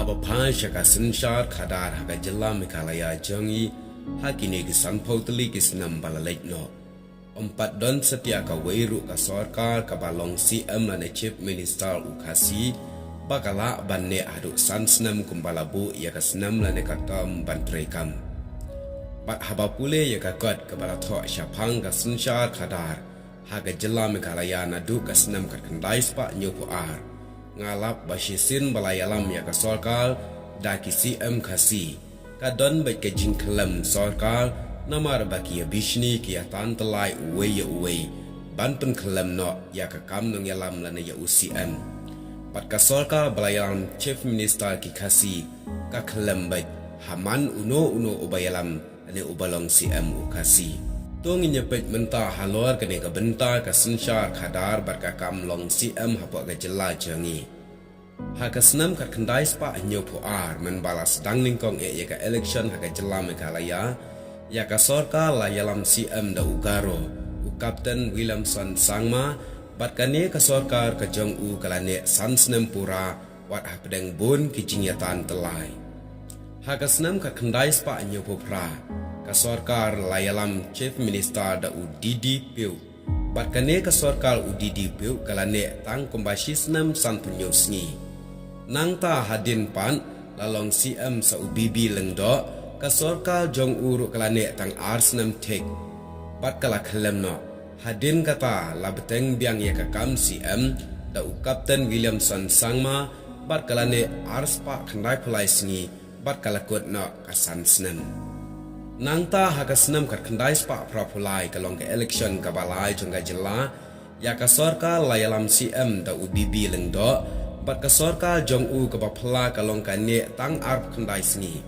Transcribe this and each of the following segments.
haba pansha ka sinshar khadar haga jilla Meghalaya jangi hakini gisan pautli gisnam balalait no. Empat don setia ka weiru ka sarkar ka balong CM lane chief minister ukasi bakala banne adu sansnam kumbalabu ya ka snam lane katam bantrekam. Bat haba pule ya ka god ka balatho syapang ka sinshar khadar haga jilla Meghalaya nadu ka snam ka kandai spa nyopu ar. Ngalap basisin balayalam ya ka sarkar daki CM kasi kadon baik ke jingkelam sarkar namar baki ya bishni ki ya tantelai uwe ban pen kelam no ya ka kam nong yalam lana ya UCM pat ka sarkar balayalam chief minister ki kasi ka kelam baik haman uno ubayalam ane ubalong CM ukasi tong inyepet mentah halor kene ka bentar ka sinshar khadar bar ka kam long CM hapok ka jela jangi haka senam kat kendai spa nyopo ar men balas dang ningkong ya ka election haka jela Meghalaya ya ka sorka la yalam CM da ugaro u Kapten Williamson Sangma bat kane ka sorkar ka jong u kalane sansnem pura wat hapdeng bun ki jingyatan telai haka senam kat kendai spa nyopo pra ka sorkar la yalam chief minister da u Didi Piu bat kane ka sorkar u Didi Piu kalane tang kombashi senam san punyosngi nang ta hadin pan lalong CM sa ubibi lengdo ka sorkar jong uruk kalane tang arsenam tek bat kala khlem no hadin kata labteng biang ya ka kam CM da u Kapten Williamson Sangma bat kalane arspa khandai phlai sngi bat kala kot no ka sansnem nang ta haka senam kat khandai spa prapulai kalong ke election ka balai jongga jela ya ka sorkar layalam CM da ubibi lengdo bat ka sarkar jong u ka bapla kalong ka ne tang arp khandai sngi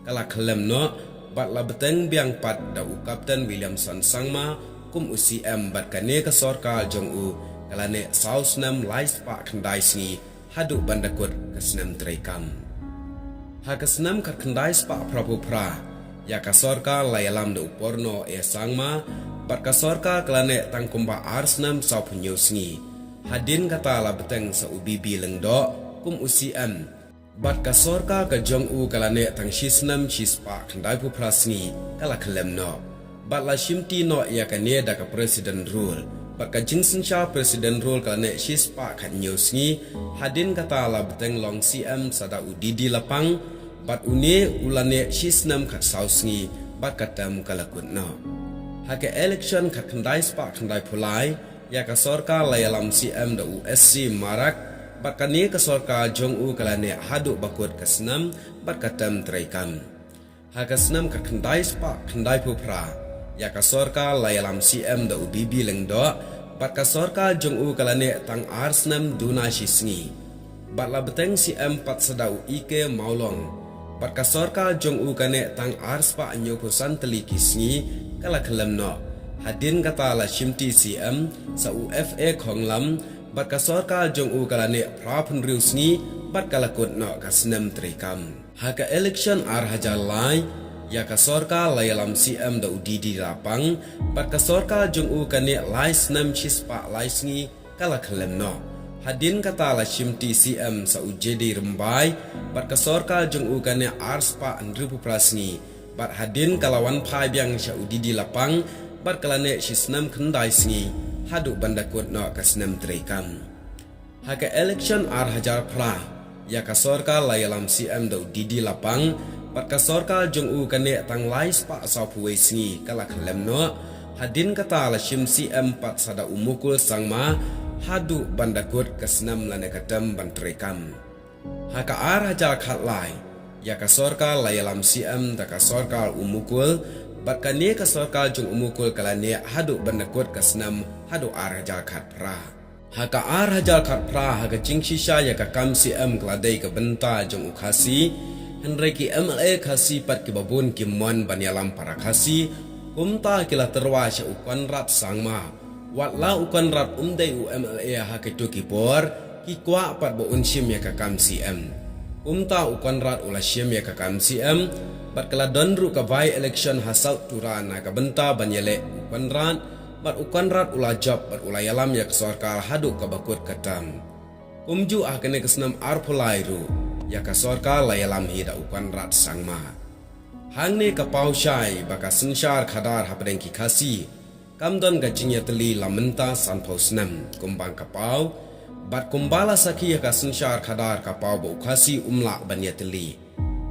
kala khlem no bat la beteng biang pat da u Kapten Williamson Sangma kum UCM bat ka ne ka sarkar jong u kala ne sausnam lais pa khandai sngi hadu bandakut ka snam trekam ha ka snam ka khandai spa prapu pra ya ka sarkar layalam da uporno e Sangma bat ka sarkar kala ne tang kumba arsnam sau punyo sngi hadin kata la beteng sa ubibi lengdo kum UCM bat ka sorka ka jong u kalane tang shisnam chispa khandai pu prasni kala khlem no bat la shimti no ya ka ne da ka president rule bat ka jingsin sha president rule kalane shispa khan nyosngi hadin kata la beteng long CM sada udidi lapang bat une ulane shisnam khat sausngi bat katam kala kun no hake election khat khandai spa khandai phulai ya ka sarkar layalam CM da USC marak bat kani ka sarkar jong u kalane hadu bakut ka senam bat katam treikan ha ka senam ka khandai spa khandai phupra ya ka sarkar layalam CM da ubibi lengdo bat ka sarkar jong u kalane tang arsnam duna shisngi bat la beteng CM pat sadau ike maulong bat ka sarkar jong u kane tang arspa nyopo santeli kisngi kala khlem no hadin kata la shimti CM sa UFA khonglam bat ka sarkar jong u kalane prapun riusni bat kala kut no ka senam trekam ha ka election ar hajar lai ya ka sarkar layalam CM da udidi lapang bat ka sarkar jong u kane lai senam chispa lai sngi kala khlem no hadin kata la shimti CM sa UJD rembai bat ka sarkar jong u kane arspa andripu prasni bat hadin kalawan phai biang sha udidi lapang bat kalane shisnam khandai sngi hadu bandakut no ka snam trekam ha ka election ar hajar pra ya ka sarkar layalam CM da udidi lapang bat ka sarkar jong u kane tang lai spa sa puwe sngi kala khlem no hadin kata la shim CM pat sada umukul Sangma hadu bandakut ka snam lane katam bantrekam ha ka ar hajar khat lai ya ka sarkar layalam CM da ka sarkar umukul bat kane ka sarkar jong umukul kalane hadu bandakut ka senam hadu ar hajar khat pra ha ka ar hajar khat pra ha ka jingshisha ya ka kam CM kladai ka benta jong ukasi henry ki MLA khasi pat ki babun ki mon banyalam para khasi kumta kila terwa sha ukon rat Sangma wat la ukon rat umdai u MLA ha ka tu ki por ki kwa pat bo unshim ya ka kam CM umta ukon rat ula shim ya ka kam CM bat kala donru ka vai election hasal turana ka benta banyele ukon rat ula job bat ula yalam ya ka sarkar hadu ka bakut katam kumju akane kesnam arpulairu ya ka sorkar layalam hi da upan rat sangma hang ne ka pau shai baka sinshar khadar hapdeng ki khasi kamdon ga jingya teli lamenta san posnam kumbang ka pau bat kumbala saki ya ka sinshar khadar ka pau bo khasi umla banya teli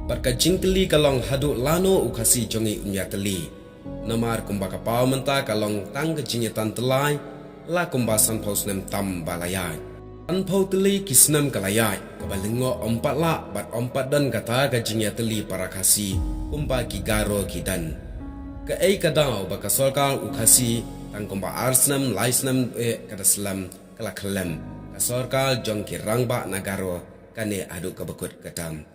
bat ka jingteli kalong hadu lano ukhasi jongi unya teli namar kumba ka pau menta kalong tang ga jingya tan telai la kumba san posnam tam balayai an phau teli kisnam kalayai kabalingo ompat la bat ompat dan kata ga jingya teli para khasi kumba ki garo ki dan ka ei kadau baka sorkar ukhasi tang kumba arsnam laisnam kadaslam kala khalam ka sorkar jong ki rangba nagaro kane adu kabakut katam